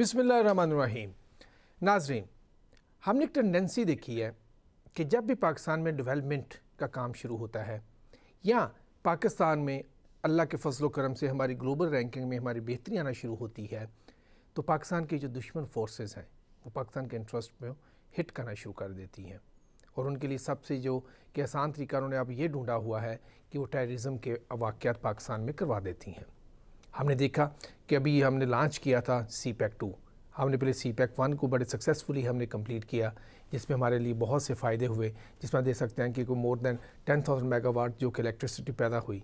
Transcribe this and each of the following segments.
بسم اللہ الرحمن الرحیم۔ ناظرین، ہم نے ایک ٹینڈنسی دیکھی ہے کہ جب بھی پاکستان میں ڈیولپمنٹ کا کام شروع ہوتا ہے یا پاکستان میں اللہ کے فضل و کرم سے ہماری گلوبل رینکنگ میں ہماری بہتری آنا شروع ہوتی ہے تو پاکستان کی جو دشمن فورسز ہیں وہ پاکستان کے انٹرسٹ میں ہٹ کرنا شروع کر دیتی ہیں، اور ان کے لیے سب سے جو کہ آسان طریقہ انہوں نے اب یہ ڈھونڈا ہوا ہے کہ وہ ٹیررزم کے واقعات پاکستان میں کروا دیتی ہیں۔ ہم نے دیکھا کہ ابھی ہم نے لانچ کیا تھا سی پیک 2، ہم نے پہلے سی پیک 1 کو بڑے سکسیسفلی ہم نے کمپلیٹ کیا، جس میں ہمارے لیے بہت سے فائدے ہوئے، جس میں دیکھ سکتے ہیں کہ کوئی مور دین 10,000 میگا واٹ جو کہ الیکٹرسٹی پیدا ہوئی۔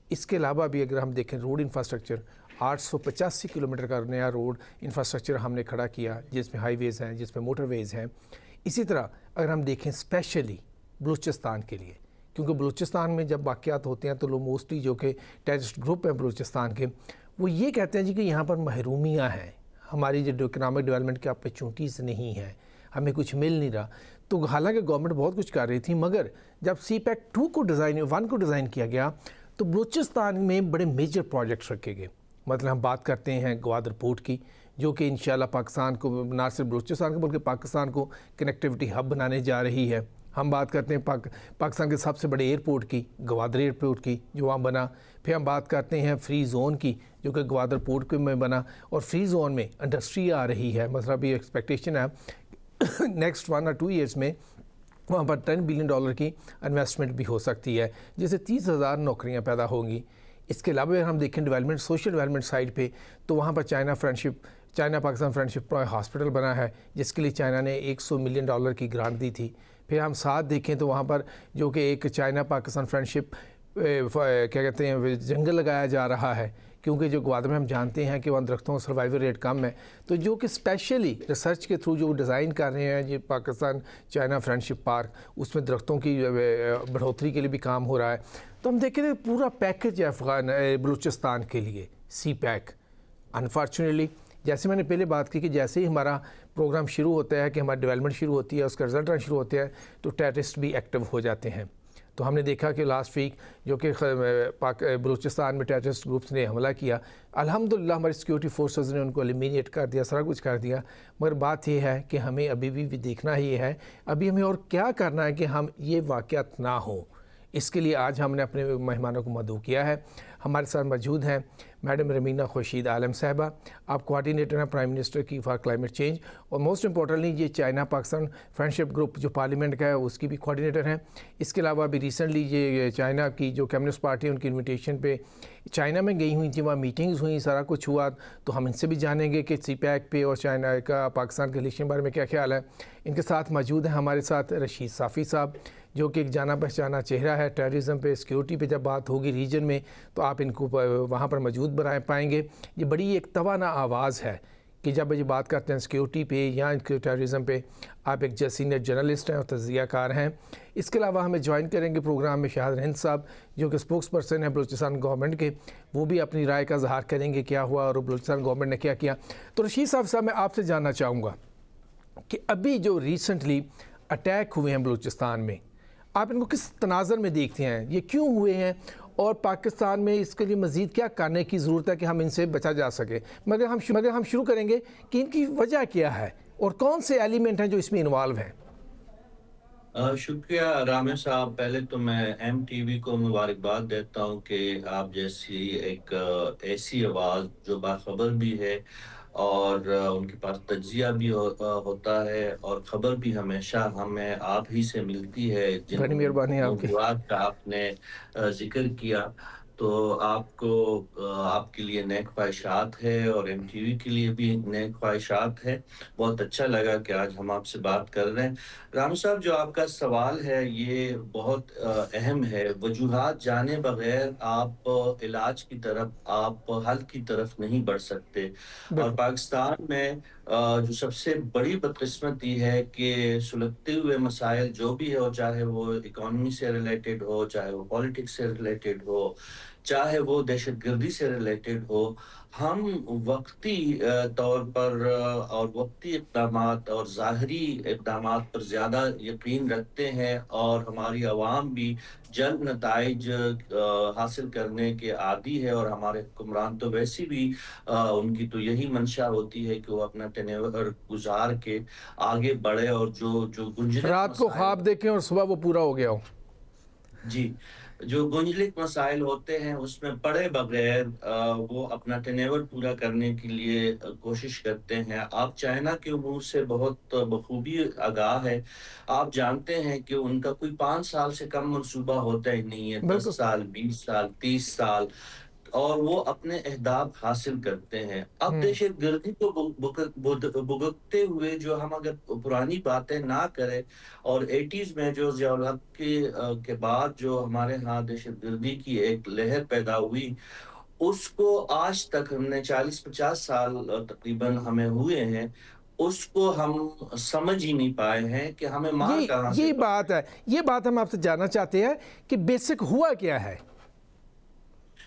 اس کے علاوہ بھی اگر ہم دیکھیں روڈ انفراسٹرکچر، 885 کلومیٹر کا نیا روڈ انفراسٹرکچر ہم نے کھڑا کیا، جس میں ہائی ویز ہیں، جس میں موٹر ویز ہیں۔ اسی طرح اگر ہم دیکھیں اسپیشلی بلوچستان کے لیے، کیونکہ بلوچستان میں جب واقعات ہوتے ہیں تو لوگ موسٹلی جو کہ ٹیررسٹ گروپ ہیں بلوچستان کے، وہ یہ کہتے ہیں جی کہ یہاں پر محرومیاں ہیں، ہماری جو اکنامک ڈیولپمنٹ کی اپرچونیٹیز نہیں ہیں، ہمیں کچھ مل نہیں رہا۔ تو حالانکہ گورنمنٹ بہت کچھ کر رہی تھی، مگر جب سی پیک 1 کو ڈیزائن کیا گیا تو بلوچستان میں بڑے میجر پروجیکٹس رکھے گئے۔ مطلب ہم بات کرتے ہیں گوادر پورٹ کی، جو کہ انشاءاللہ پاکستان کو نہ صرف بلوچستان کو بلکہ پاکستان کو کنیکٹیوٹی ہب بنانے جا رہی ہے۔ ہم بات کرتے ہیں پاکستان کے سب سے بڑے ایئرپورٹ کی، گوادر ایئرپورٹ کی، جو وہاں بنا۔ پھر ہم بات کرتے ہیں فری زون کی، جو کہ گوادر پورٹ میں بنا، اور فری زون میں انڈسٹری آ رہی ہے۔ مطلب یہ ایکسپیکٹیشن ہے نیکسٹ 1 اور 2 ایئرس میں وہاں پر $10 بلین کی انویسٹمنٹ بھی ہو سکتی ہے، جس سے 30,000 نوکریاں پیدا ہوں گی۔ اس کے علاوہ اگر ہم دیکھیں ڈیولپمنٹ، سوشل ڈیولپمنٹ سائڈ پہ، تو وہاں پر چائنا پاکستان فرینڈشپ ہاسپٹل بنا ہے، جس کے لیے چائنا نے $100 ملین کی گرانٹ دی تھی۔ پھر ہم ساتھ دیکھیں تو وہاں پر جو کہ ایک چائنا پاکستان فرینڈشپ کیا کہتے ہیں جنگل لگایا جا رہا ہے، کیونکہ جو گوادر میں ہم جانتے ہیں کہ وہاں درختوں کا سروائیول ریٹ کم ہے، تو جو کہ اسپیشلی ریسرچ کے تھرو جو ڈیزائن کر رہے ہیں یہ پاکستان چائنا فرینڈشپ پارک، اس میں درختوں کی بڑھوتری کے لیے بھی کام ہو رہا ہے۔ تو ہم دیکھیں کہ پورا پیکج ہے بلوچستان کے لیے سی پیک۔ انفارچونیٹلی جیسے میں نے پہلے بات کی کہ جیسے ہی ہمارا پروگرام شروع ہوتا ہے، کہ ہماری ڈیولپمنٹ شروع ہوتی ہے، اس کا رزلٹ آنا شروع ہوتے ہیں، تو ٹیررسٹ بھی ایکٹیو ہو جاتے ہیں۔ تو ہم نے دیکھا کہ لاسٹ ویک جو کہ بلوچستان میں ٹیررسٹ گروپس نے حملہ کیا، الحمدللہ ہماری سیکیورٹی فورسز نے ان کو ایلیمینیٹ کر دیا، سارا کچھ کر دیا، مگر بات یہ ہے کہ ہمیں ابھی بھی دیکھنا یہ ہے، ابھی ہمیں اور کیا کرنا ہے کہ ہم یہ واقعات نہ ہوں۔ اس کے لیے آج ہم نے اپنے مہمانوں کو مدعو کیا ہے۔ ہمارے ساتھ موجود ہیں میڈم رمینہ خورشید عالم صاحبہ، آپ کوارڈینیٹر ہیں پرائم منسٹر کی فار کلائمیٹ چینج، اور موسٹ امپورٹنٹلی یہ چائنا پاکستان فرینڈشپ گروپ جو پارلیمنٹ کا ہے اس کی بھی کوارڈینیٹر ہیں۔ اس کے علاوہ ابھی ریسنٹلی یہ چائنا کی جو کمیونسٹ پارٹی ہے ان کی انویٹیشن پہ چائنا میں گئی ہوئی تھیں، وہاں میٹنگز ہوئیں، سارا کچھ ہوا، تو ہم ان سے بھی جانیں گے کہ سی پیک پہ اور چائنا کا پاکستان کے الیکشن بارے میں کیا خیال ہے۔ ان کے ساتھ موجود ہیں ہمارے ساتھ رشید صافی صاحب، جو کہ ایک جانا پہچانا چہرہ ہے ٹیررزم پہ، سیکیورٹی پہ جب بات ہوگی ریجن میں تو آپ ان کو وہاں پر موجود پائیں گے۔ یہ بڑی ایک توانا آواز ہے کہ جب یہ بات کرتے ہیں سیکیورٹی پہ یا ٹیررزم پہ، آپ ایک سینئر جرنلسٹ ہیں اور تجزیہ کار ہیں۔ اس کے علاوہ ہمیں جوائن کریں گے پروگرام میں شہاد ہند صاحب، جو کہ اسپوکس پرسن ہیں بلوچستان گورنمنٹ کے، وہ بھی اپنی رائے کا اظہار کریں گے کیا ہوا اور بلوچستان گورنمنٹ نے کیا کیا۔ تو رشید صاحب میں آپ سے جاننا چاہوں گا کہ ابھی جو ریسنٹلی اٹیک ہوئے ہیں بلوچستان میں، آپ ان کو کس تناظر میں دیکھتے ہیں، یہ کیوں ہوئے ہیں، اور پاکستان میں اس کے لیے مزید کیا کرنے کی ضرورت ہے کہ ہم ان سے بچا جا سکے؟ مگر ہم شروع کریں گے کہ ان کی وجہ کیا ہے اور کون سے ایلیمنٹ ہیں جو اس میں انوالو ہیں۔ شکریہ رامے صاحب، پہلے تو میں ایم ٹی وی کو مبارکباد دیتا ہوں کہ آپ جیسی ایک ایسی آواز جو باخبر بھی ہے اور ان کے پاس تجزیہ بھی ہوتا ہے اور خبر بھی ہمیشہ ہمیں آپ ہی سے ملتی ہے، جن بڑی مہربانی آپ کی۔ موضوعات کا آپ نے ذکر کیا، تو آپ کو آپ کے لیے نیک خواہشات ہے اور ایم ٹی وی کے لیے بھی نیک خواہشات ہے۔ بہت اچھا لگا کہ آج ہم آپ سے بات کر رہے ہیں۔ رام صاحب، جو آپ کا سوال ہے یہ بہت اہم ہے۔ وجوہات جانے بغیر آپ علاج کی طرف، آپ حل کی طرف نہیں بڑھ سکتے، اور پاکستان میں جو سب سے بڑی بدقسمتی ہے کہ سلگتے ہوئے مسائل جو بھی ہو، چاہے وہ اکانومی سے ریلیٹڈ ہو، چاہے وہ پولیٹکس سے ریلیٹڈ ہو، چاہے وہ دہشت گردی سے ریلیٹڈ ہو، ہم وقتی طور پر اور وقتی اقدامات اور ظاہری اقدامات پر زیادہ یقین رکھتے ہیں، اور ہماری عوام بھی جلد نتائج حاصل کرنے کے عادی ہے، اور ہمارے حکمران تو ویسی بھی ان کی تو یہی منشا ہوتی ہے کہ وہ اپنا ٹینیور گزار کے آگے بڑھے، اور جو گنجلک رات کو مسائل، خواب دیکھیں اور صبح وہ پورا ہو گیا ہو۔ جی، جو گنجلک مسائل ہوتے ہیں اس میں پڑے بغیر وہ اپنا ٹینیور پورا کرنے کے لیے کوشش کرتے ہیں۔ آپ چائنا کے امور سے بہت بخوبی آگاہ ہے، آپ جانتے ہیں کہ ان کا کوئی 5 سال سے کم منصوبہ ہوتا ہی نہیں ہے، بالکل 10 سال، 20 سال، 30 سال، اور وہ اپنے اہداف حاصل کرتے ہیں۔ اب دہشت گردی کو بھگتتے ہوئے جو ہم اگر پرانی باتیں نہ کریں، اور 80s میں جو ضیاء الحق کے بعد جو ہمارے ہاں دہشت گردی کی ایک لہر پیدا ہوئی، اس کو آج تک ہم نے 40-50 سال تقریباً ہمیں ہوئے ہیں، اس کو ہم سمجھ ہی نہیں پائے ہیں کہ ہمیں مار کہاں سے یہی بات ہے، یہ بات ہم آپ سے جاننا چاہتے ہیں کہ بیسک ہوا کیا ہے؟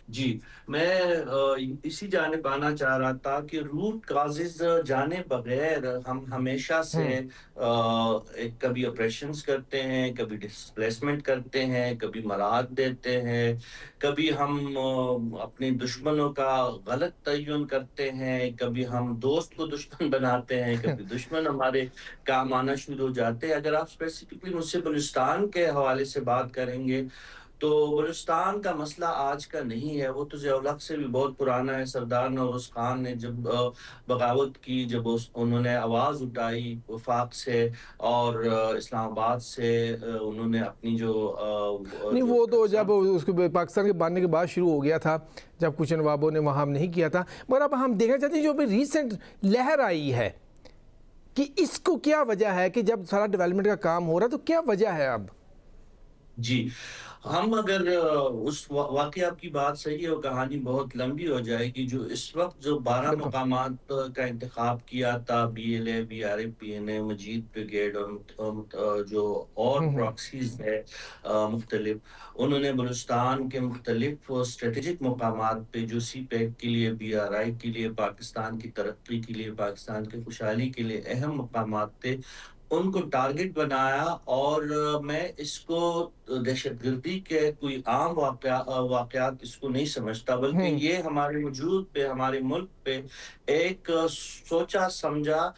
جی، میں اسی جانب آنا چاہ رہا تھا کہ روٹ کازز جانے بغیر ہم ہمیشہ سے کبھی آپریشنز کرتے ہیں، کبھی ڈسپلیسمنٹ کرتے ہیں، کبھی مراد دیتے ہیں، کبھی ہم اپنے دشمنوں کا غلط تعین کرتے ہیں، کبھی ہم دوست کو دشمن بناتے ہیں، کبھی دشمن ہمارے کام آنا شروع ہو جاتے ہیں۔ اگر آپ اسپیسیفکلی مجھ سے بلوچستان کے حوالے سے بات کریں گے تو بلوچستان کا مسئلہ آج کا نہیں ہے، وہ تو ضیاء الحق سے بھی بہت پرانا ہے۔ سردار نوروز خان نے جب بغاوت کی، جب انہوں نے آواز اٹھائی وفاق سے اور اسلام آباد سے، انہوں نے اپنی نہیں، جو وہ تو سب، جب اس کو پاکستان کے باننے کے بعد شروع ہو گیا تھا، جب کچھ نوابوں نے وہاں نہیں کیا تھا، مگر اب ہم دیکھنا چاہتے ہیں جو ابھی ریسنٹ لہر آئی ہے کہ اس کو کیا وجہ ہے کہ جب سارا ڈیولپمنٹ کا کام ہو رہا ہے تو کیا وجہ ہے اب؟ جی، ہم اگر اس واقعہ آپ کی بات صحیح ہے، وہ کہانی بہت لمبی ہو جائے گی۔ جو اس وقت جو 12 بالکل۔ مقامات کا انتخاب کیا تھا، B L A, B R F, P N A, Majeed brigade, اور جو اور پراکسیز ہے مختلف، انہوں نے بلوچستان کے مختلف اسٹریٹجک مقامات پہ، جو سی پیک کے لیے، بی آر آئی کے لیے، پاکستان کی ترقی کے لیے، پاکستان کی خوشحالی کے لیے اہم مقامات تھے، ان کو ٹارگٹ بنایا۔ اور میں اس کو دہشت گردی کے کوئی عام واقعات اس کو نہیں سمجھتا، بلکہ یہ ہمارے وجود پہ، ہمارے ملک پہ ایک سوچا سمجھا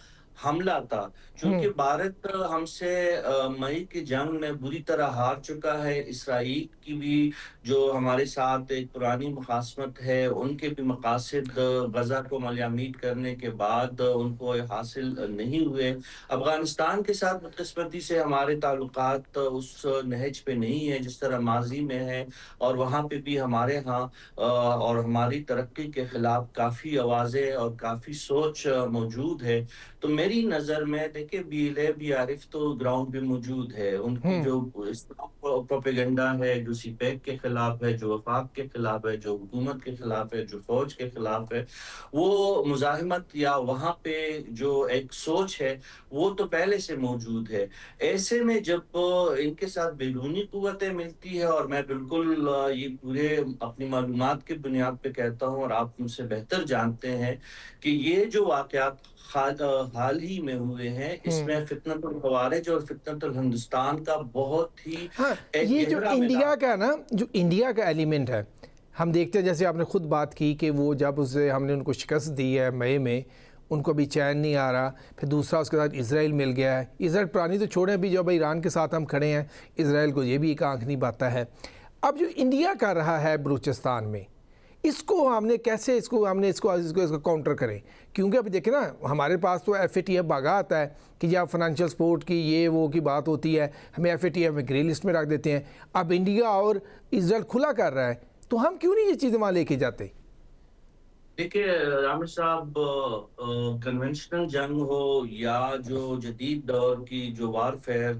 حملہ تھا، چونکہ بھارت ہم سے مئی کی جنگ میں بری طرح ہار چکا ہے۔ اسرائیل کی بھی جو ہمارے ساتھ ایک پرانی مخاصمت ہے، ان کے بھی مقاصد غزہ کو ملیامید کرنے کے بعد ان کو حاصل نہیں ہوئے۔ افغانستان کے ساتھ بدقسمتی سے ہمارے تعلقات اس نہج پہ نہیں ہے جس طرح ماضی میں ہے، اور وہاں پہ بھی ہمارے ہاں اور ہماری ترقی کے خلاف کافی آوازیں اور کافی سوچ موجود ہے۔ تو میری نظر میں دیکھیں، B L A, B R F تو گراؤنڈ پہ موجود ہے، ان کی جو پروپیگنڈا ہے، جو سی پیک کے خلاف ہے، جو وفاق کے خلاف ہے، جو حکومت کے خلاف ہے، جو فوج کے خلاف ہے، وہ مزاحمت یا وہاں پہ جو ایک سوچ ہے وہ تو پہلے سے موجود ہے۔ ایسے میں جب ان کے ساتھ بیرونی قوتیں ملتی ہے، اور میں بالکل یہ پورے اپنی معلومات کی بنیاد پہ کہتا ہوں، اور آپ مجھ سے بہتر جانتے ہیں کہ یہ جو واقعات حال ہی میں ہوئے ہیں، اس میں فتنۃ الخوارج اور فتنۃ الہندوستان کا بہت ہی ہاں، ایک یہ جو گہرا انڈیا میدان۔ کا نا، جو انڈیا کا ایلیمنٹ ہے، ہم دیکھتے ہیں جیسے آپ نے خود بات کی کہ وہ جب اسے ہم نے ان کو شکست دی ہے مئی میں، ان کو بھی چین نہیں آ رہا، پھر دوسرا اس کے ساتھ اسرائیل مل گیا ہے۔ اسرائیل پرانی تو چھوڑیں، ابھی جب ایران کے ساتھ ہم کھڑے ہیں، اسرائیل کو یہ بھی ایک آنکھ نہیں پاتا ہے۔ اب جو انڈیا کا رہا ہے بلوچستان میں، اس کو ہم نے کیسے اس کو کاؤنٹر کریں؟ کیونکہ ابھی دیکھیں نا، ہمارے پاس تو ایف اے ٹی ایف بھاگا آتا ہے کہ جب فائنینشیل سپورٹ کی یہ وہ کی بات ہوتی ہے، ہمیں ایف اے ٹی ایف میں گرے لسٹ میں رکھ دیتے ہیں۔ اب انڈیا اور اسرائیل کھلا کر رہا ہے، تو ہم کیوں نہیں یہ چیزیں وہاں لے کے جاتے؟ دیکھیے عامر صاحب، کنونشنل جنگ ہو یا جو جدید دور کی جو وار فیئر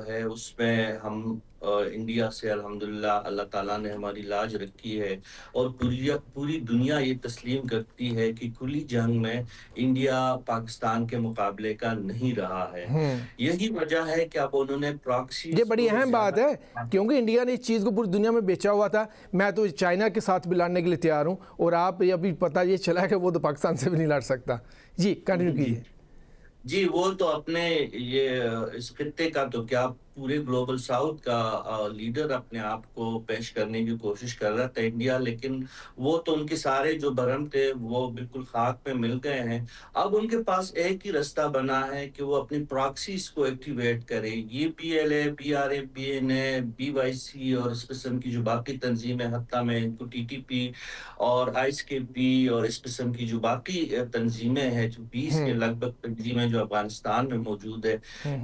ہے، اس میں ہم انڈیا سے الحمدللہ اللہ تعالیٰ نے ہماری لاج رکھی ہے، اور پوری دنیا یہ تسلیم کرتی ہے کہ کھلی جنگ میں انڈیا پاکستان کے مقابلے کا نہیں رہا ہے۔ یہی وجہ ہے کہ اب انہوں نے یہ پراکسیز بڑی کو اہم بات زیادہ ہے کیونکہ انڈیا نے اس چیز کو پوری دنیا میں بیچا ہوا تھا۔ میں تو چائنا کے ساتھ بھی لڑنے کے لیے تیار ہوں، اور آپ ابھی پتہ یہ چلا ہے کہ وہ تو پاکستان سے بھی نہیں لڑ سکتا۔ جی کنٹینیو کیجیے۔ جی وہ تو اپنے یہ اس خطے کا تو کیا پورے گلوبل ساؤتھ کا لیڈر اپنے آپ کو پیش کرنے کی کوشش کر رہا تھا انڈیا، لیکن وہ تو ان کے سارے جو برہم تھے وہ بالکل خاک میں مل گئے ہیں۔ اب ان کے پاس ایک ہی رستہ بنا ہے کہ وہ اپنی پراکسیز کو ایکٹیویٹ کرے۔ یہ P L A, P R A, P N A, B Y C اور اس قسم کی جو باقی تنظیمیں، حتیٰ میں ان کو ٹی ٹی پی اور آئیس کے پی اور اس قسم کی جو باقی تنظیمیں ہیں، جو 20 کے لگ بھگ تنظیمیں جو افغانستان میں موجود ہے،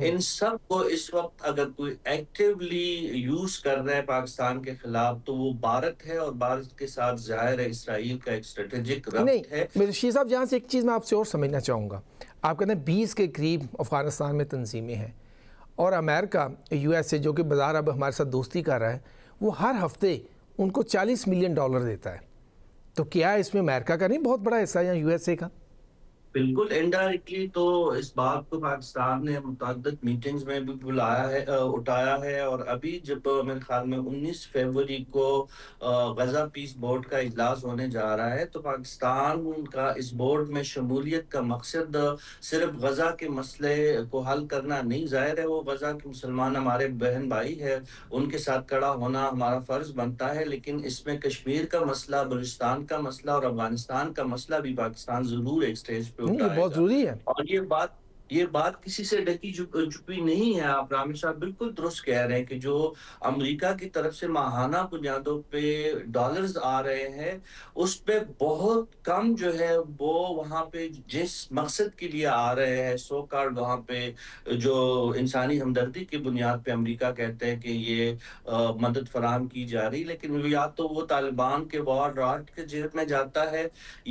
ان سب کو اس وقت اگر کوئی ایکٹیولی یوز کر رہا ہے پاکستان کے خلاف تو وہ بھارت ہے، اور بھارت کے ساتھ ظاہر ہے اسرائیل کا ایک اسٹریٹجک ربط ہے۔ نہیں رشید صاحب، جہاں سے ایک چیز میں آپ سے اور سمجھنا چاہوں گا، آپ کہتے ہیں 20 کے قریب افغانستان میں تنظیمیں ہیں، اور امریکہ یو ایس اے جو کہ بظاہر اب ہمارے ساتھ دوستی کر رہا ہے، وہ ہر ہفتے ان کو $40 ملین دیتا ہے۔ تو کیا اس میں امریکہ کا نہیں بہت بڑا حصہ ہے یا یو ایس اے کا؟ بالکل انڈائریکٹلی تو اس بات کو پاکستان نے متعدد میٹنگز میں بھی بلایا ہے، اٹھایا ہے، اور ابھی جب میرے خیال میں 19 فروری کو غزہ پیس بورڈ کا اجلاس ہونے جا رہا ہے، تو پاکستان کا اس بورڈ میں شمولیت کا مقصد صرف غزہ کے مسئلے کو حل کرنا نہیں، ظاہر ہے وہ غزہ کے مسلمان ہمارے بہن بھائی ہے، ان کے ساتھ کھڑا ہونا ہمارا فرض بنتا ہے، لیکن اس میں کشمیر کا مسئلہ، بلوچستان کا مسئلہ اور افغانستان کا مسئلہ بھی پاکستان ضرور ایک سٹیج پہ یہ اٹھائے بہت گا۔ ضروری ہے۔ اور یہ بات کسی سے ڈھکی چھپی نہیں ہے۔ آپ رامر صاحب بالکل درست کہہ رہے ہیں کہ جو امریکہ کی طرف سے ماہانہ بنیادوں پہ ڈالرز آ رہے ہیں، اس پہ بہت کم جو ہے وہ وہاں پہ جس مقصد کے لیے آ رہے ہیں، سو کارڈ وہاں پہ جو انسانی ہمدردی کی بنیاد پہ امریکہ کہتے ہیں کہ یہ مدد فراہم کی جا رہی، لیکن یا تو وہ طالبان کے وار رات کے جیب میں جاتا ہے،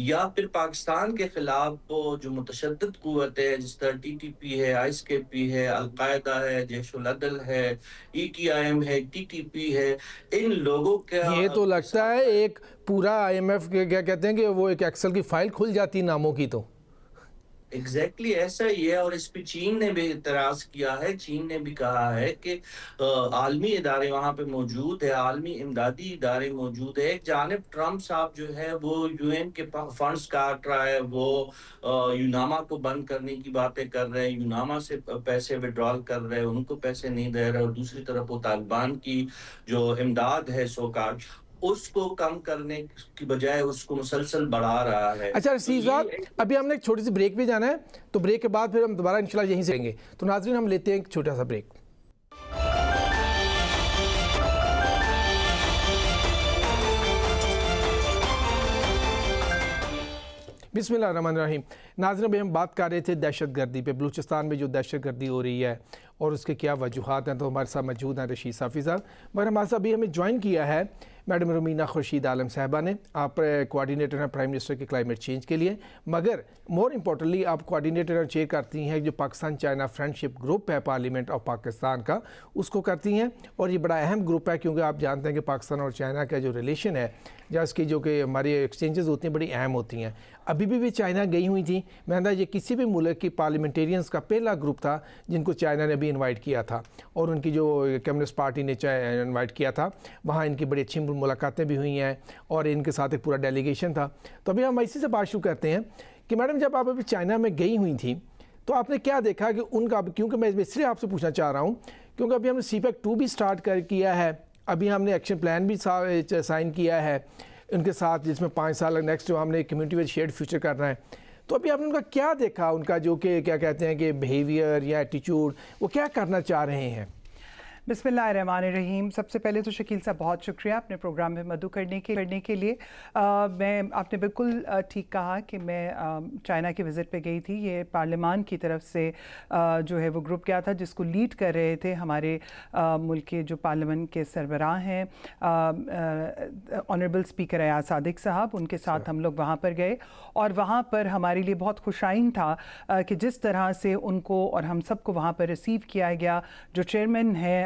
یا پھر پاکستان کے خلاف وہ جو متشدد قوت ہے جس طرح ٹی ٹی پی ہے، آئیس کے پی ہے، القاعدہ ہے، جیش العدل ہے، ای ٹی آئی ایم ہے، ٹی ٹی پی ہے، ان لوگوں کا یہ تو لگتا ہے ایک پورا آئی ایم ایف کیا کہتے ہیں کہ وہ ایک ایکسل کی فائل کھل جاتی ناموں کی۔ تو ایگزیکٹلی ایسا ہی ہے، اور اس پہ چین نے بھی اعتراض کیا ہے۔ چین نے بھی کہا ہے کہ عالمی ادارے وہاں پہ موجود ہے، عالمی امدادی ادارے موجود ہے۔ ایک جانب ٹرمپ صاحب جو ہے وہ یو این کے فنڈز کاٹ رہا ہے، وہ یوناما کو بند کرنے کی باتیں کر رہے ہیں، یوناما سے پیسے وڈرال کر رہے ہیں، ان کو پیسے نہیں دے رہے، اور دوسری طرف وہ طالبان کی جو امداد ہے سو کارڈ، اس کو کم کرنے کی بجائے اس کو مسلسل بڑھا رہا ہے۔ اچھا رشید صاحب، ابھی ہم نے ایک چھوٹی سی بریک پہ جانا ہے، تو بریک کے بعد پھر ہم دوبارہ انشاءاللہ یہیں سے رہیں گے۔ تو ناظرین ہم لیتے ہیں ایک چھوٹا سا بریک۔ بسم اللہ الرحمن الرحیم۔ ناظرین ابھی ہم بات کر رہے تھے دہشت گردی پہ، بلوچستان میں جو دہشت گردی ہو رہی ہے اور اس کے کیا وجوہات ہیں، تو ہمارے ساتھ موجود ہیں رشید صافی صاحب، مگر ہمارے ساتھ ابھی ہمیں جوائن کیا ہے میڈم رومینہ خورشید عالم صاحبہ نے۔ آپ کوارڈینیٹر ہیں پرائم منسٹر کے کلائمیٹ چینج کے لیے، مگر مور امپورٹنٹلی آپ کوارڈینیٹر اور چیئر کرتی ہیں جو پاکستان چائنا فرینڈشپ گروپ ہے پارلیمنٹ آف پاکستان کا، اس کو کرتی ہیں، اور یہ بڑا اہم گروپ ہے کیونکہ آپ جانتے ہیں کہ پاکستان اور چائنا کا جو ریلیشن ہے، یا اس کی جو کہ ہماری ایکسچینجز ہوتی ہیں بڑی اہم ہوتی ہیں۔ ابھی بھی چائنا گئی ہوئی تھیں، میں یہ کسی بھی ملک کی پارلیمنٹیرینز کا پہلا گروپ تھا جن کو چائنا نے بھی انوائٹ کیا تھا، اور ان کی جو کمیونسٹ پارٹی نے انوائٹ کیا تھا، وہاں ان کی بڑی اچھی ملاقاتیں بھی ہوئی ہیں، اور ان کے ساتھ ایک پورا ڈیلیگیشن تھا۔ تو ابھی ہم اسی سے بات شروع کرتے ہیں کہ میڈم جب آپ ابھی چائنا میں گئی ہوئی تھیں تو آپ نے کیا دیکھا کہ ان کا، کیونکہ میں اس لیے آپ سے پوچھنا چاہ رہا ہوں کیونکہ ابھی ہم نے سی پیک 2 بھی سٹارٹ کیا ہے، ابھی ہم نے ایکشن پلان بھی سائن کیا ہے ان کے ساتھ، جس میں 5 سال نیکسٹ جو ہم نے کمیونٹی ود شیئرڈ فیوچر کرنا ہے۔ تو ابھی آپ نے ان کا کیا دیکھا، ان کا جو کہ کیا کہتے ہیں کہ بیہیویئر یا ایٹیچیوڈ، وہ کیا کرنا چاہ رہے ہیں؟ بسم اللہ الرحمن الرحیم۔ سب سے پہلے تو شکیل صاحب بہت شکریہ اپنے پروگرام میں مدعو کرنے کے لیے۔ آپ نے بالکل ٹھیک کہا کہ میں چائنا کے وزٹ پہ گئی تھی۔ یہ پارلیمان کی طرف سے جو ہے وہ گروپ کیا تھا جس کو لیڈ کر رہے تھے ہمارے ملک کے جو پارلیمنٹ کے سربراہ ہیں آنریبل اسپیکر ایاز صادق صاحب، ان کے ساتھ ہم لوگ وہاں پر گئے، اور وہاں پر ہمارے لیے بہت خوشائن تھا کہ جس طرح سے ان کو اور ہم سب کو وہاں پر ریسیو کیا گیا۔ جو چیئرمین ہیں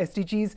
SDGs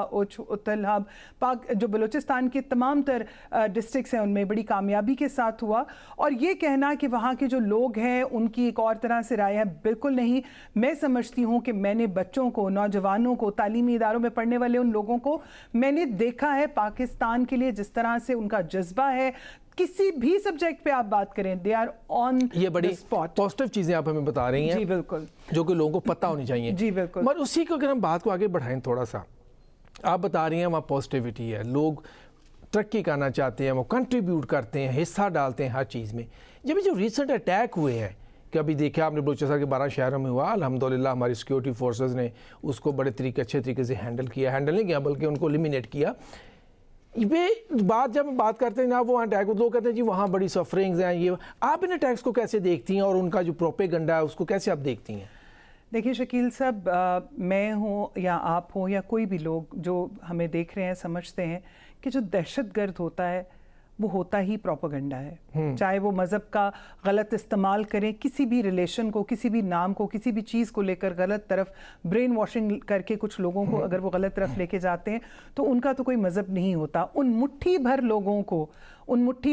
اچھ اتل ہب پاک جو بلوچستان کے تمام تر ڈسٹرکٹس ہیں ان میں بڑی کامیابی کے ساتھ ہوا. اور یہ کہنا کہ وہاں کے جو لوگ ہیں ان کی ایک اور طرح سے رائے ہے، بالکل نہیں. میں سمجھتی ہوں کہ میں نے بچوں کو، نوجوانوں کو، تعلیمی اداروں میں پڑھنے والے ان لوگوں کو میں نے دیکھا ہے پاکستان کے لیے جس طرح سے ان کا جذبہ ہے. کسی بھی سبجیکٹ پہ آپ بات کریں دے آر آن یہ بڑی پازیٹیو چیزیں آپ ہمیں بتا رہی ہیں. جی بالکل، جو کہ لوگوں کو پتہ ہونی چاہیے. جی بالکل. مگر اسی کو اگر ہم بات کو آگے بڑھائیں تھوڑا سا، آپ بتا رہی ہیں وہاں پازیٹیوٹی ہے، لوگ ترقی کرنا چاہتے ہیں، وہ کنٹریبیوٹ کرتے ہیں، حصہ ڈالتے ہیں ہر چیز میں. جب جو ریسنٹ اٹیک ہوئے ہیں کہ ابھی دیکھا آپ نے بلوچستان کے 12 شہروں میں ہوا، الحمدللہ ہماری سیکیورٹی فورسز نے اس کو بڑے اچھے طریقے سے ہینڈل نہیں کیا بلکہ ان کو ایلیمینیٹ کیا. یہ بات جب ہم بات کرتے ہیں نا وہ اٹیک، لوگ کہتے ہیں جی وہاں بڑی سفرنگز ہیں. یہ آپ ان اٹیکس کو کیسے دیکھتی ہیں اور ان کا جو پروپیگنڈا ہے اس کو کیسے آپ دیکھتی ہیں؟ دیکھیے شکیل صاحب، میں ہوں یا آپ ہوں یا کوئی بھی لوگ جو ہمیں دیکھ رہے ہیں سمجھتے ہیں کہ جو دہشت گرد ہوتا ہے وہ ہوتا ہی پروپیگنڈا ہے. چاہے وہ مذہب کا غلط استعمال کریں، کسی بھی ریلیشن کو، کسی بھی نام کو، کسی بھی چیز کو لے کر غلط طرف برین واشنگ کر کے کچھ لوگوں کو اگر وہ غلط طرف لے کے جاتے ہیں تو ان کا تو کوئی مذہب نہیں ہوتا. ان مٹھی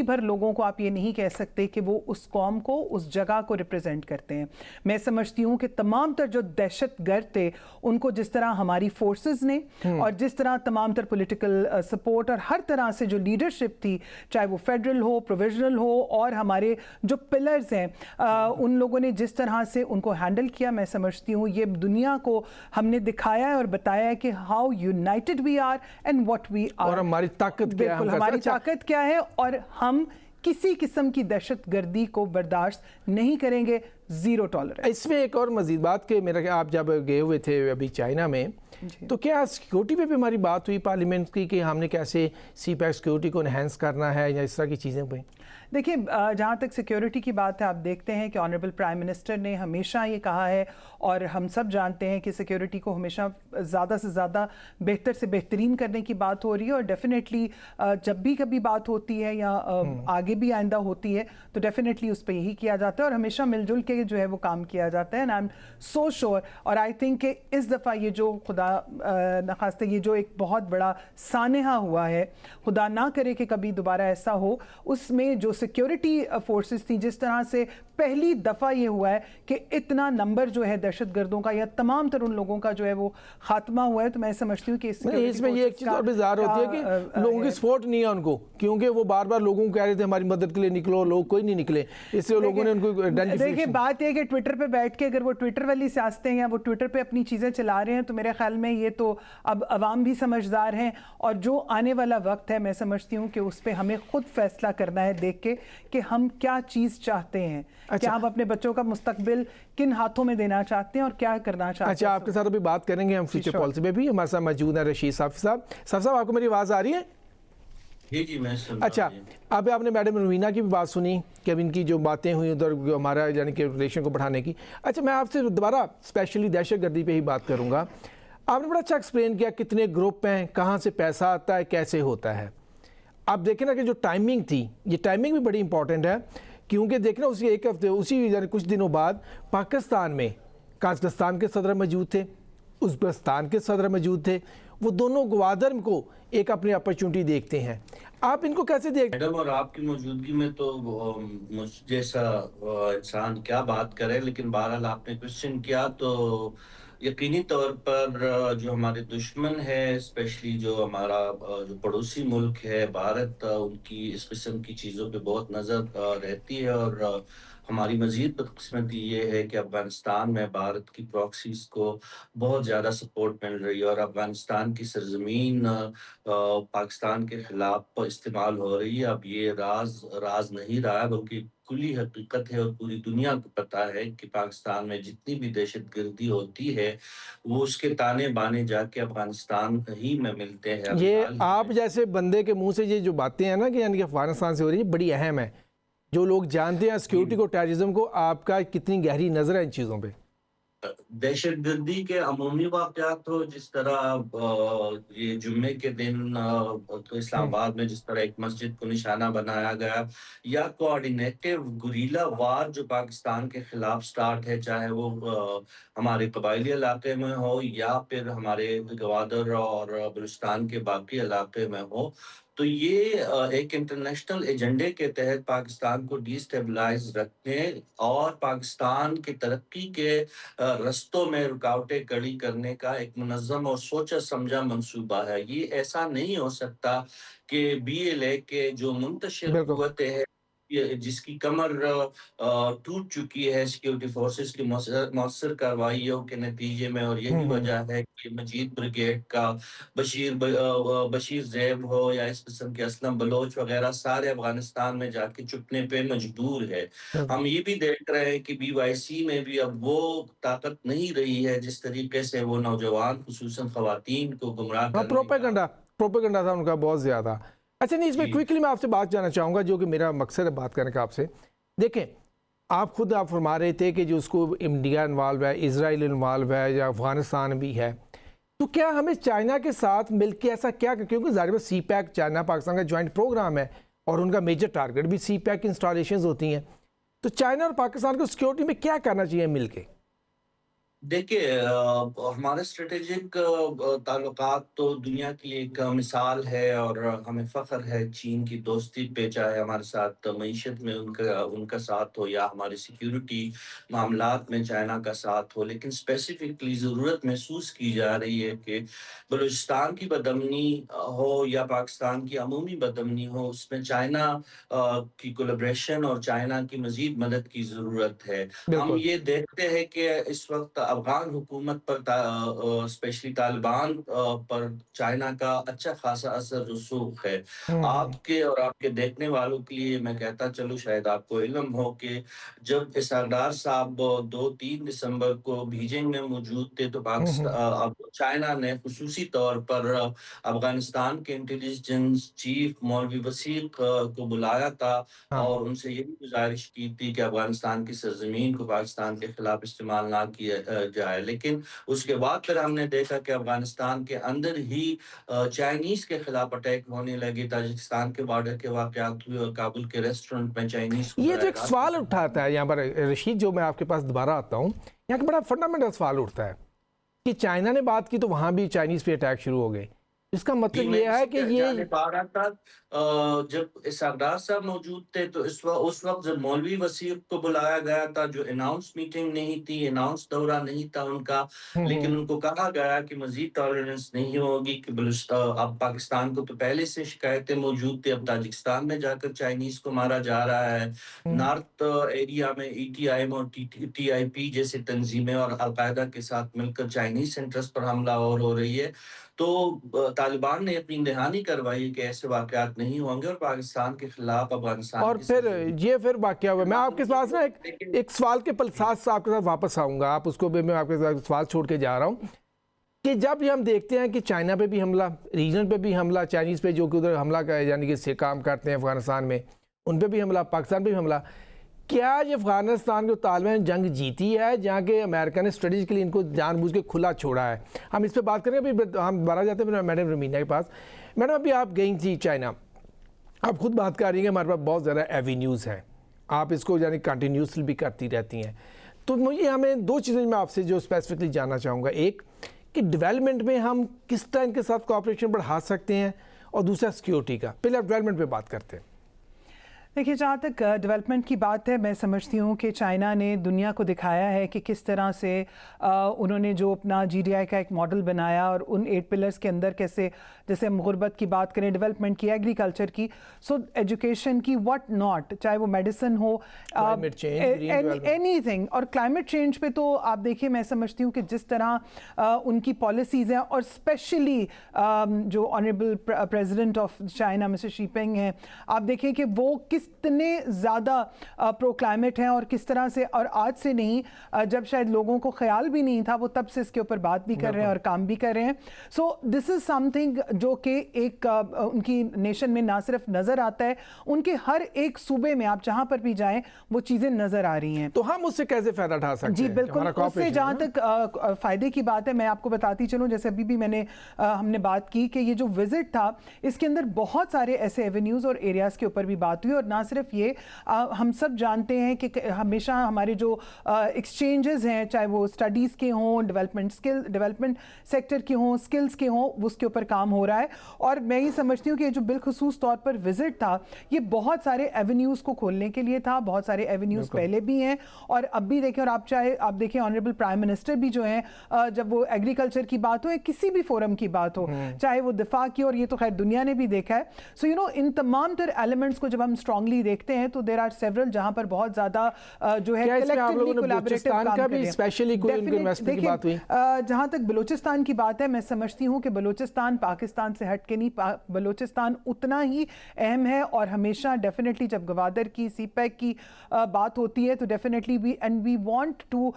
بھر لوگوں کو آپ یہ نہیں کہہ سکتے کہ وہ اس قوم کو، اس جگہ کو ریپرزینٹ کرتے ہیں. میں سمجھتی ہوں کہ تمام تر جو دہشت گرد تھے ان کو جس طرح ہماری فورسز نے اور جس طرح تمام تر پولیٹیکل سپورٹ اور ہر طرح سے جو لیڈرشپ تھی، چاہے وہ فیڈرل ہو، پروویژنل ہو، اور ہمارے جو پلرز ہیں ان لوگوں نے جس طرح سے ان کو ہینڈل کیا، میں سمجھتی ہوں یہ دنیا کو ہم نے دکھایا ہے اور بتایا ہے کہ how united we are and what we are, اور ہماری طاقت کیا ہے. بالکل ہماری طاقت کیا ہے اور ہم کسی قسم کی دہشت گردی کو برداشت نہیں کریں گے. Zero tolerance. اس میں ایک اور مزید بات کہ میرا کہ آپ جب گئے ہوئے تھے ابھی چائنا میں تو کیا سیکیورٹی پہ بھی ہماری بات ہوئی پارلیمنٹ کی کہ ہم نے کیسے سی پیک سیکیورٹی کو انہینس کرنا ہے یا اس طرح کی چیزیں ہوئیں؟ دیکھیں جہاں تک سیکیورٹی کی بات ہے، آپ دیکھتے ہیں کہ آنریبل پرائم منسٹر نے ہمیشہ یہ کہا ہے اور ہم سب جانتے ہیں کہ سیکیورٹی کو ہمیشہ زیادہ سے زیادہ بہتر سے بہترین کرنے کی بات ہو رہی ہے. اور ڈیفینیٹلی جب بھی کبھی بات ہوتی ہے یا آگے بھی آئندہ ہوتی ہے تو ڈیفینیٹلی اس پہ یہی کیا جاتا ہے اور ہمیشہ مل جل کے جو ہے وہ کام کیا جاتا ہے. And I am so sure اور آئی تھنک کہ اس دفعہ یہ جو خدا نخواستہ یہ جو ایک بہت بڑا سانحہ ہوا ہے، خدا نہ کرے کہ کبھی دوبارہ ایسا ہو، اس میں جو سیکیورٹی فورسز تھیں جس طرح سے پہلی دفعہ یہ ہوا ہے کہ اتنا نمبر جو ہے دہشت گردوں کا یا تمام تر ان لوگوں کا جو ہے وہ خاتمہ ہوا ہے. تو میں سمجھتی ہوں کہ اس میں یہ ایک چیز اور بھی ظاہر ہوتی ہے کہ لوگوں کی سپورٹ نہیں ہے ان کو، کیونکہ وہ بار بار لوگوں کو کہہ رہے تھے ہماری مدد کے لیے نکلو، لوگ کوئی نہیں نکلے، اس لیے لوگوں نے ان کو دیکھیں بات یہ کہ ٹویٹر پہ بیٹھ کے اگر وہ ٹویٹر والی سیاستیں یا وہ ٹویٹر پہ اپنی چیزیں چلا رہے ہیں تو میرے خیال میں یہ تو اب عوام بھی سمجھدار ہیں اور جو آنے والا وقت ہے میں سمجھتی ہوں کہ اس پہ ہمیں خود فیصلہ کرنا ہے دیکھ کے کہ ہم کیا چیز چاہتے ہیں، کیا ہم اپنے بچوں کا مستقبل کن ہاتھوں میں دینا چاہتے ہیں اور کیا کرنا چاہتے ہیں. اچھا آپ کے ساتھ ابھی بات کریں گے ہم فیوچر پالیسی پہ بھی. ہمارے ساتھ موجود ہیں رشید صافی صاحب آپ کو میری آواز آ رہی ہے؟ جی میں سن رہا ہوں. اچھا اب آپ نے میڈم روینہ کی بھی بات سنی کہ اب ان کی جو باتیں ہوئی ادھر ہمارا یعنی کہ ریلیشن کو بڑھانے کی. اچھا میں آپ سے دوبارہ اسپیشلی دہشت گردی پہ ہی بات کروں گا. آپ نے بڑا اچھا ایکسپلین کیا کتنے گروپ ہیں، کہاں سے پیسہ آتا ہے، کیسے ہوتا ہے. آپ دیکھیں نا کہ جو ٹائمنگ تھی، یہ ٹائمنگ بھی بڑی امپورٹنٹ ہے کیونکہ دیکھنا اسی ایک ہفتے اسی یعنی کچھ دنوں بعد پاکستان میں قازقستان کے صدر موجود تھے، ازبکستان کے صدر موجود تھے. وہ دونوں گوادر کو ایک اپنی اپرچونٹی دیکھتے ہیں. آپ ان کو کیسے دیکھتے ہیں؟ میڈم اور آپ کی موجودگی میں تو مجھ جیسا انسان کیا بات کرے، لیکن بہرحال آپ نے کوشچن کیا تو یقینی طور پر جو ہمارے دشمن ہے اسپیشلی جو ہمارا جو پڑوسی ملک ہے بھارت، ان کی اس قسم کی چیزوں پہ بہت نظر رہتی ہے. اور ہماری مزید بدقسمتی یہ ہے کہ افغانستان میں بھارت کی پراکسیز کو بہت زیادہ سپورٹ مل رہی ہے اور افغانستان کی سرزمین پاکستان کے خلاف استعمال ہو رہی ہے. اب یہ راز نہیں رہا بلکہ کلی حقیقت ہے اور پوری دنیا کو پتہ ہے کہ پاکستان میں جتنی بھی دہشت گردی ہوتی ہے وہ اس کے تانے بانے جا کے افغانستان ہی میں ملتے ہیں. یہ آپ جیسے بندے کے منہ سے یہ جو باتیں ہیں نا کہ یعنی کہ افغانستان سے ہو رہی ہے بڑی اہم ہے. جو لوگ جانتے ہیں سیکیورٹی کو، ٹیررزم کو، آپ کا کتنی گہری نظر ہے ان چیزوں پہ؟ دہشت گردی کے عمومی واقعات ہو، جس طرح یہ جمعے کے دن اسلام آباد میں جس طرح ایک مسجد کو نشانہ بنایا گیا، یا کوآرڈینیٹو گوریلا وار جو پاکستان کے خلاف سٹارٹ ہے، چاہے وہ ہمارے قبائلی علاقے میں ہو یا پھر ہمارے گوادر اور بلوچستان کے باقی علاقے میں ہو، تو یہ ایک انٹرنیشنل ایجنڈے کے تحت پاکستان کو ڈی اسٹیبلائز رکھنے اور پاکستان کی ترقی کے رستوں میں رکاوٹیں کھڑی کرنے کا ایک منظم اور سوچا سمجھا منصوبہ ہے۔ یہ ایسا نہیں ہو سکتا کہ بی ایل اے کے جو منتشر بالکل قوتیں ہیں، جس کی کمر ٹوٹ چکی ہے سیکیورٹی فورسز کی مؤثر کارروائیوں کے نتیجے میں، اور یہی وجہ ہے کہ مجید بریگیڈ کا بشیر زیب ہو یا اس قسم کے اسلم بلوچ وغیرہ سارے افغانستان میں جا کے چھپنے پہ مجبور ہے۔ ہم یہ بھی دیکھ رہے ہیں کہ بی وائی سی میں بھی اب وہ طاقت نہیں رہی ہے جس طریقے سے وہ نوجوان خصوصاً خواتین کو گمراہ کرنے کا پروپیگنڈا تھا ان کا بہت زیادہ۔ اچھا نہیں، اس میں کوئکلی میں آپ سے بات جاننا چاہوں گا، جو کہ میرا مقصد ہے بات کرنے کا آپ سے۔ دیکھیں، آپ خود فرما رہے تھے کہ جو اس کو انڈیا انوالو ہے، اسرائیل انوالو ہے، یا افغانستان بھی ہے، تو کیا ہمیں چائنا کے ساتھ مل کے ایسا کیا، کیونکہ ظاہر ہے سی پیک چائنا پاکستان کا جوائنٹ پروگرام ہے اور ان کا میجر ٹارگٹ بھی سی پیک انسٹالیشنز ہوتی ہیں، تو چائنا اور پاکستان کو سیکیورٹی میں کیا کرنا چاہیے مل کے؟ دیکھیے، ہمارے اسٹریٹجک تعلقات تو دنیا کی ایک مثال ہے، اور ہمیں فخر ہے چین کی دوستی پہ، چاہے ہمارے ساتھ معیشت میں ان کا ساتھ ہو یا ہماری سیکیورٹی معاملات میں چائنا کا ساتھ ہو، لیکن اسپیسیفکلی ضرورت محسوس کی جا رہی ہے کہ بلوچستان کی بدامنی ہو یا پاکستان کی عمومی بدامنی ہو، اس میں چائنا کی کولیبریشن اور چائنا کی مزید مدد کی ضرورت ہے۔ ہم یہ دیکھتے ہیں کہ اس وقت افغان حکومت پر اسپیشلی طالبان پر چائنا کا اچھا خاصا اثر رسوخ ہے۔ آپ کے اور آپ کے دیکھنے والوں کے لیے میں کہتا چلوں، شاید آپ کو علم ہو کہ جب اسحاق ڈار صاحب 2-3 دسمبر کو بیجنگ میں موجود تھے، تو چائنا نے خصوصی طور پر افغانستان کے انٹیلیجنس چیف مولوی وثیق کو بلایا تھا اور ان سے یہ بھی گزارش کی تھی کہ افغانستان کی سرزمین کو پاکستان کے خلاف استعمال نہ کیا جائے، لیکن اس کے بعد پھر ہم نے دیکھا کہ افغانستان کے اندر ہی چائنیز کے خلاف اٹیک ہونے لگے، تاجکستان کے بارڈر کے واقعات ہوئے اور کابل کے ریسٹورنٹ میں چائنیز کو یہ جو ایک سوال اٹھاتا ہے یہاں پر رشید، جو میں آپ کے پاس دوبارہ آتا ہوں، یہاں کا بڑا فنڈامنٹل سوال اٹھتا ہے کہ چائنا نے بات کی تو وہاں بھی چائنیز پہ اٹیک شروع ہو گئے۔ اس کا مطلب یہ ہے کہ یہ جب اسحاق ڈار صاحب موجود تھے تو اس وقت جب مولوی وثیق کو بلایا گیا تھا، جو اناؤنس میٹنگ نہیں تھی، اناؤنس دورہ نہیں تھا ان کا، لیکن ان کو کہا گیا کہ مزید ٹالرنس نہیں ہوگی، کہ اب پاکستان کو تو پہلے سے شکایتیں موجود تھی، اب تاجکستان میں جا کر چائنیز کو مارا جا رہا ہے، نارتھ ایریا میں ای ٹی آئی اور ٹی آئی پی جیسے تنظیمیں اور القاعدہ کے ساتھ مل کر چائنیز سینٹرز پر حملہ ہو رہی ہے، تو طالبان نے اپنی دہانی کروائی کہ ایسے واقعات نہیں ہوں گے اور پاکستان کے خلاف افغانستان اور پھر واقعہ ہوا۔ میں آپ کے پاس نا ایک سوال کے پلساس آپ کے ساتھ واپس آؤں گا، آپ اس کو بھی میں آپ کے ساتھ سوال چھوڑ کے جا رہا ہوں کہ جب ہم دیکھتے ہیں کہ چائنا پہ بھی حملہ، ریجن پہ بھی حملہ، چائنیز پہ جو کہ ادھر حملہ کا یعنی کہ سے کام کرتے ہیں افغانستان میں، ان پہ بھی حملہ، پاکستان پہ بھی حملہ، کیا یہ افغانستان کو طالبان جنگ جیتی ہے جہاں کہ امریکہ نے اسٹریٹجیکلی ان کو جان بوجھ کے کھلا چھوڑا ہے؟ ہم اس پہ بات کریں گے، پھر ہم دوبارہ جاتے ہیں میڈم رمینہ کے پاس۔ میڈم ابھی آپ گئی تھی چائنا، آپ خود بات کر رہی ہیں کہ ہمارے پاس بہت زیادہ ایوینیوز ہیں، آپ اس کو یعنی کنٹینیوسلی بھی کرتی رہتی ہیں، تو مجھے ہمیں دو چیزیں میں آپ سے جو اسپیسیفکلی جاننا چاہوں گا، ایک کہ ڈیولپمنٹ میں ہم کس طرح ان کے ساتھ کوآپریشن بڑھا سکتے ہیں، اور دوسرا سیکیورٹی کا۔ پہلے آپ ڈیولپمنٹ پہ بات کرتے ہیں۔ دیکھیے، جہاں تک ڈیولپمنٹ کی بات ہے، میں سمجھتی ہوں کہ چائنا نے دنیا کو دکھایا ہے کہ کس طرح سے انہوں نے جو اپنا جی ڈی آئی کا ایک ماڈل بنایا اور ان 8 پلرز کے اندر کیسے، جیسے ہم غربت کی بات کریں، ڈیولپمنٹ کی، ایگریکلچر کی، سو ایجوکیشن کی، واٹ ناٹ، چاہے وہ میڈیسن ہو، اینی تھنگ، اور کلائمیٹ چینج پہ تو آپ دیکھیے، میں سمجھتی ہوں کہ جس طرح ان کی پالیسیز ہیں، اور اسپیشلی جو honourable president of China mister Xi Peng ہیں، آپ دیکھیں کہ وہ کس کتنے زیادہ پرو کلائمیٹ ہیں اور کس طرح سے, اور آج سے نہیں, جب شاید لوگوں کو خیال بھی نہیں تھا وہ تب سے اس کے اوپر بات بھی کر رہے ہیں اور کام بھی کر رہے ہیں. سو دس از سم تھنگ جو کہ ایک ان کی نیشن میں نہ صرف نظر آتا ہے, ان کے ہر ایک صوبے میں آپ جہاں پر بھی جائیں وہ چیزیں نظر آ رہی ہیں. تو ہم اس سے کیسے فائدہ اٹھا سکتے ہیں؟ جی بالکل, اس سے جہاں تک فائدے کی بات ہے میں آپ کو بتاتی چلوں, جیسے ابھی بھی ہم نے بات کی کہ یہ جو وزٹ تھا اس کے اندر بہت سارے ایسے ایونیوز اور ایریاز کے اوپر بھی بات ہوئی, اور نہ صرف یہ, ہم سب جانتے ہیں کہ ہمیشہ ہمارے جو ایکسچینجز ہیں چاہے وہ اسٹڈیز کے ہوں, ڈیولپمنٹ سیکٹر کے ہوں, سکلز کے ہوں, اس کے اوپر کام ہو رہا ہے. اور میں یہ سمجھتی ہوں کہ یہ جو بالخصوص طور پر وزٹ تھا یہ بہت سارے ایونیوز کو کھولنے کے لیے تھا. بہت سارے ایونیوز پہلے بھی ہیں اور اب بھی دیکھیں, اور آپ دیکھیں آنریبل پرائم منسٹر بھی جو ہیں, جب وہ ایگریکلچر کی بات ہو یا کسی بھی فورم کی بات ہو, چاہے وہ دفاع کی, اور یہ تو خیر دنیا نے بھی دیکھا ہے. سو یو نو ان تمام تر ایلیمنٹس کو جب ہم اسٹرانگلی دیکھتے ہیں تو دیر آر سیورل جہاں پر بہت زیادہ جو ہے کلیکٹیولی کولیبریٹو کام کر رہے ہیں. دیکھیں جہاں تک بلوچستان کی بات ہے, میں سمجھتی ہوں کہ بلوچستان پاکستان سے ہٹ کے نہیں, بلوچستان اتنا ہی اہم ہے, اور ہمیشہ ڈیفینیٹلی جب گوادر کی سی پیک کی بات ہوتی ہے تو definitely we want to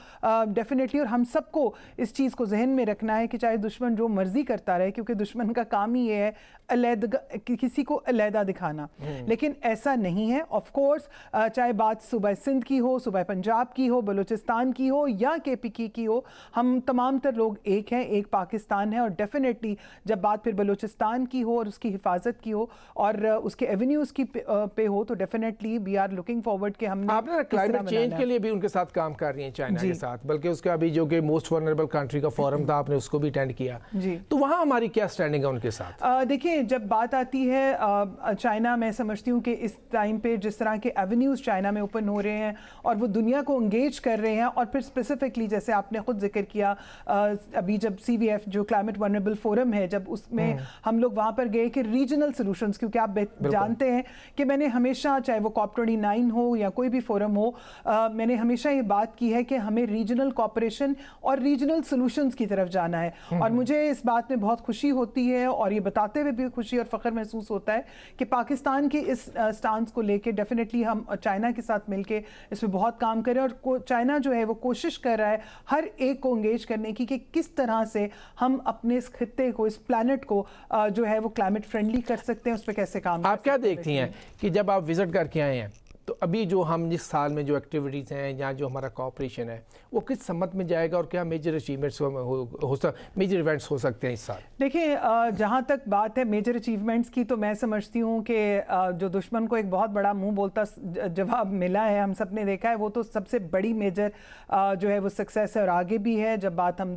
definitely, اور ہم سب کو اس چیز کو ذہن میں رکھنا ہے کہ چاہے دشمن جو مرضی کرتا رہے, کیونکہ دشمن کا کام ہی یہ ہے کسی کو علیحدہ دکھانا, لیکن ایسا نہیں ہے. آف کورس چاہے بات صوبہ سندھ کی ہو, صوبہ پنجاب کی ہو, بلوچستان کی ہو یا کے پی کی ہو, ہم تمام تر لوگ ایک ہیں, ایک پاکستان ہے. اور ڈیفینیٹلی جب بات پھر بلوچستان کی ہو اور اس کی حفاظت کی ہو اور اس کے ایونیوز کی پہ ہو, تو definitely we are looking forward کہ ہم نے آپ نے کلائمیٹ چینج کے لیے بھی ان کے ساتھ کام کر رہی ہیں چائنا کے ساتھ, بلکہ اس کا ابھی جو کہ موسٹ ورنریبل کنٹری کا فورم تھا آپ نے اس کو بھی اٹینڈ کیا, تو وہاں ہماری کیا سٹینڈنگ ہے ان کے ساتھ؟ دیکھیں جب بات آتی ہے چائنا, میں سمجھتی ہوں کہ اس ٹائم پہ جس طرح کے ایونیوز چائنا میں اوپن ہو رہے ہیں اور وہ دنیا کو انگیج کر رہے ہیں, اور پھر اسپیسیفکلی جیسے آپ نے خود ذکر کیا ابھی جب سی وی ایف جو کلائمیٹ ورنریبل فورم ہے, جب اس میں ہم لوگ وہاں پر گئے کہ ریجنل سولوشنز, کیونکہ آپ جانتے ہیں کہ میں نے ہمیشہ چاہے وہ COP 29 ہو یا کوئی بھی فورم ہو, میں نے ہمیشہ یہ بات کی ہے کہ ہمیں ریجنل کوآپریشن اور ریجنل سولوشنز کی طرف جانا ہے. اور مجھے اس بات میں بہت خوشی ہوتی ہے اور یہ بتاتے ہوئے بھی خوشی اور فخر محسوس ہوتا ہے کہ پاکستان کے اس سٹانس کو لے کے ڈیفینیٹلی ہم چائنا کے ساتھ مل کے اس پہ بہت کام کریں, اور چائنا جو ہے وہ کوشش کر رہا ہے ہر ایک کو انگیج کرنے کی کہ کس طرح سے ہم اپنے اس خطے کو, اس پلانٹ کو جو ہے وہ کلائمیٹ فرینڈلی کر سکتے ہیں, اس پہ کیسے کام. آپ کیا دیکھتی ہیں کہ جب آپ وزٹ کر کے آئے ہیں تو ابھی جو ہم جس سال میں جو ایکٹیویٹیز ہیں یا جو ہمارا کوآپریشن ہے وہ کس سمت میں جائے گا, اور کیا میجر اچیومنٹس میجر ایونٹس ہو سکتے ہیں اس سال؟ دیکھیں جہاں تک بات ہے میجر اچیومنٹس کی, تو میں سمجھتی ہوں کہ جو دشمن کو ایک بہت بڑا منہ بولتا جواب ملا ہے, ہم سب نے دیکھا ہے, وہ تو سب سے بڑی میجر جو ہے وہ سکسیس ہے. اور آگے بھی ہے, جب ہم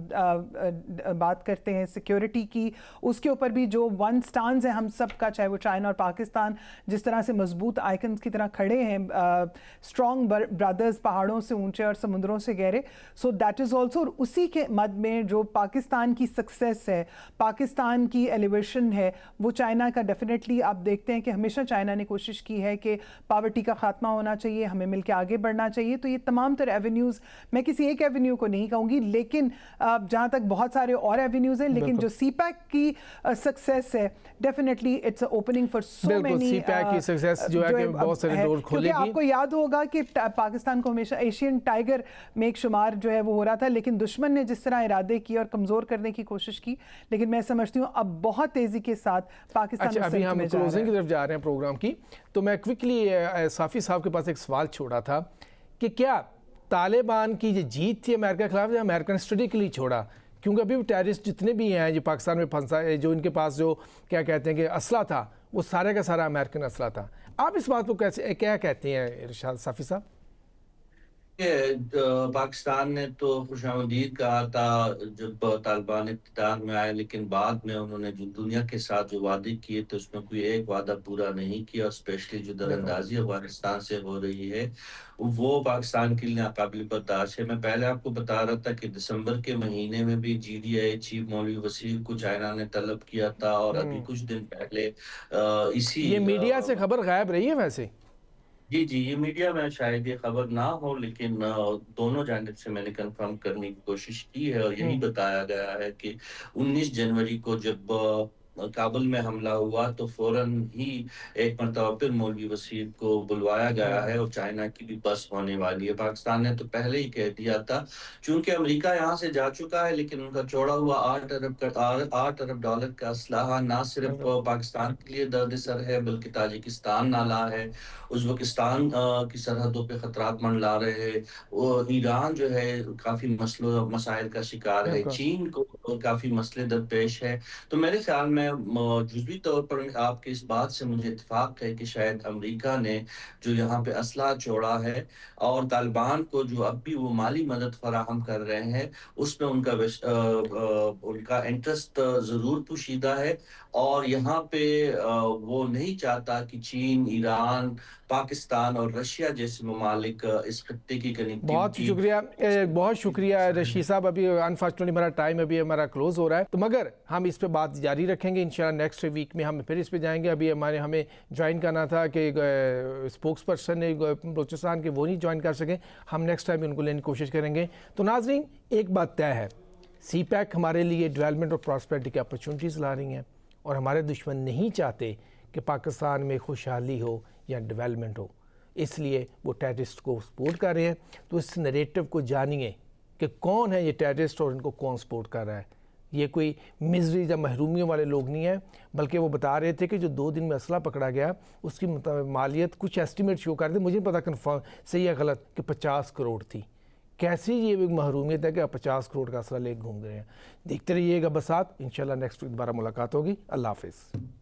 بات کرتے ہیں سیکیورٹی کی, اس کے اوپر بھی جو ون سٹانز ہے ہم سب کا, چاہے وہ چائنا اور پاکستان جس طرح سے مضبوط آئیکنز کی طرح کھڑے ہیں, اسٹرانگ برادرز, پہاڑوں سے اونچے اور سمندروں سے گہرے. سو دیٹ از آلسو, اور اسی کے مد میں جو پاکستان کی سکسیس ہے, پاکستان کی ایلیویشن ہے, وہ چائنا کا ڈیفینیٹلی آپ دیکھتے ہیں کہ ہمیشہ چائنا نے کوشش کی ہے کہ پاورٹی کا خاتمہ ہونا چاہیے, ہمیں مل کے آگے بڑھنا چاہیے. تو یہ تمام تر ایونیوز, میں کسی ایک ایونیو کو نہیں کہوں گی, لیکن جہاں تک بہت سارے اور ایونیوز ہیں, لیکن جو سی پیک کی سکسیس ہے definitely it's opening for so many. CPEC کی سکسیس جو ہے کہ بہت سارے ڈور کھولے گی. آپ کو یاد ہوگا کہ پاکستان کو ہمیشہ ایشین ٹائگر میں ایک شمار جو ہے وہ ہو رہا تھا, لیکن دشمن نے جس طرح ارادے کی اور کمزور کرنے کی کوشش کی, لیکن میں سمجھتی ہوں اب بہت تیزی کے ساتھ پاکستان ابھی ہم کلوزنگ کی طرف جا رہے ہیں پروگرام کی, تو میں کوئکلی صافی صاحب کے پاس ایک سوال چھوڑا تھا کہ کیا طالبان کی یہ جیت تھی امریکہ کے خلاف یا امریکن اسٹڈی کے لیے چھوڑا, کیونکہ ابھی ٹیررسٹ جتنے بھی ہیں جو پاکستان میں پھنسا, جو ان کے پاس جو کیا کہتے ہیں کہ اسلحہ تھا وہ سارے کا سارا امریکن اسلحہ تھا. آپ اس بات کو کیسے کیا کہتے ہیں ارشاد صافی صاحب؟ پاکستان نے تو خوش آمدید کہا تھا جب طالبان اقتدار میں آئے, لیکن بعد میں انہوں نے جو دنیا کے ساتھ جو وعدے کیے تھے اس میں کوئی ایک وعدہ پورا نہیں کیا, اسپیشلی جو دراندازی افغانستان سے ہو رہی ہے وہ پاکستان کے لیے ناقابل برداشت ہے. میں پہلے آپ کو بتا رہا تھا کہ دسمبر کے مہینے میں بھی GDI چیف مولوی وسیع کو چائنا نے طلب کیا تھا, اور ابھی کچھ دن پہلے اسی یہ میڈیا سے خبر غائب رہی ہے ویسے. جی یہ میڈیا میں شاید یہ خبر نہ ہو, لیکن دونوں جانب سے میں نے کنفرم کرنے کی کوشش کی ہے, اور یہی بتایا گیا ہے کہ 19 جنوری کو جب کابل میں حملہ ہوا تو فوراً ہی ایک مرتبہ پھر مولوی وسیم کو بلوایا گیا ہے، اور چائنا کی بھی بس ہونے والی ہے۔ پاکستان نے تو پہلے ہی کہہ دیا تھا، چونکہ امریکہ یہاں سے جا چکا ہے، لیکن ان کا چھوڑا ہوا 8 ارب ڈالر کا اسلحہ نہ صرف پاکستان کے لیے درد سر ہے، بلکہ تاجکستان نالا ہے، ازبکستان کی سرحدوں پہ خطرات منڈلا رہے ہیں، ایران جو ہے کافی مسائل کا شکار ہے، بالکل چین کو کافی مسئلے درپیش ہے۔ تو میرے خیال میں جزوی طور پر آپ کے اس بات سے مجھے اتفاق ہے کہ شاید امریکہ نے جو یہاں پہ اسلحہ چھوڑا ہے، اور طالبان کو جو اب بھی وہ مالی مدد فراہم کر رہے ہیں، اس میں ان کا انٹرسٹ ضرور پوشیدہ ہے، اور یہاں پہ وہ نہیں چاہتا کہ چین، ایران، پاکستان اور رشیا جیسے ممالک اس خطے کی بہت کنیکٹیوٹی شکریہ بہت شکریہ رشید صاحب۔ ابھی انفارچونیٹلی ہمارا ٹائم ابھی ہمارا کلوز ہو رہا ہے، تو مگر ہم اس پہ بات جاری رکھیں گے انشاءاللہ۔ نیکسٹ ویک میں ہم پھر اس پہ جائیں گے۔ ابھی ہمیں جوائن کرنا تھا کہ اسپوکس پرسن نے بلوچستان کے وہ نہیں جوائن کر سکیں، ہم نیکسٹ ٹائم ان کو لینے کی کوشش کریں گے۔ تو ناظرین، ایک بات طے ہے، سی پیک ہمارے لیے ڈیولپمنٹ اور پراسپیرٹی کی اپرچونٹیز لا رہی ہیں، اور ہمارے دشمن نہیں چاہتے کہ پاکستان میں خوشحالی ہو یا ڈیولپمنٹ ہو، اس لیے وہ ٹیررسٹ کو سپورٹ کر رہے ہیں۔ تو اس نیریٹو کو جانیے کہ کون ہے یہ ٹیررسٹ اور ان کو کون سپورٹ کر رہا ہے۔ یہ کوئی مزری یا محرومیوں والے لوگ نہیں ہیں، بلکہ وہ بتا رہے تھے کہ جو 2 دن میں اسلحہ پکڑا گیا اس کی مالیت کچھ ایسٹیمیٹ شو کر دے، مجھے نہیں پتا کنفرم صحیح ہے غلط، کہ 50 کروڑ تھی۔ کیسی یہ محرومیت ہے کہ آپ 50 کروڑ کا اسلحہ لے گھوم گئے ہیں۔ دیکھتے رہیے گا بسات، انشاءاللہ نیکسٹ ویک دوبارہ ملاقات ہوگی۔ اللہ حافظ۔